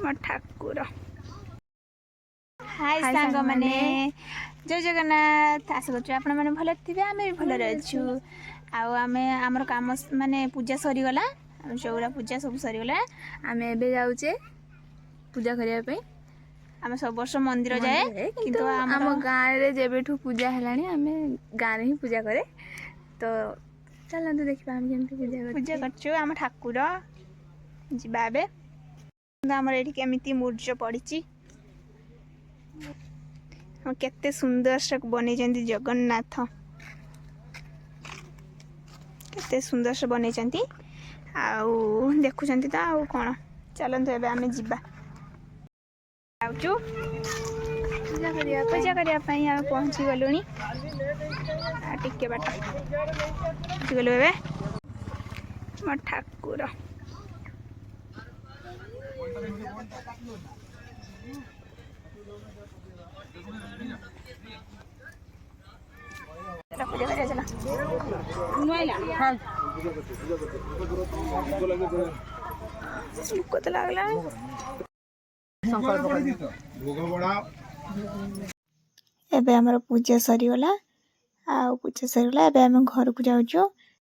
मो ठाकुर हाय सांग माने जय जगन्नाथ आशा करछु आपण माने भले थिबे आमे भी भले रहछु आमे हमर काम माने पूजा सरी गला चौरा पूजा सब सरी गला आमे एबे जाउचे पूजा करिया पे आमे सब वर्ष मंदिर जाए किंतु हम गाँव रे जेबेठू पूजा हलानी आमे गाँव रे ही पूजा करे तो चल तो देखिबा हम केमती पूजा करछु हम ठाकुर जिबा बे हमर एठी केमिति मूर्ज पड़िची केते सुंदर से बनै जंती जगन्नाथ केते सुंदर से बनै जंती आउ देखु जंती त आउ कोन चलंतु एबे आमे जिबा आउचु पूजा करिया पई आ पहुंची गलुनी आ टिके बाट पहुंची गलु एबे म ठाकुर पूजा करिया चला भूख तो लागला एबे हमर पूजा सरी गला आ पूजा सरी गला एबे हम घर को जाउछु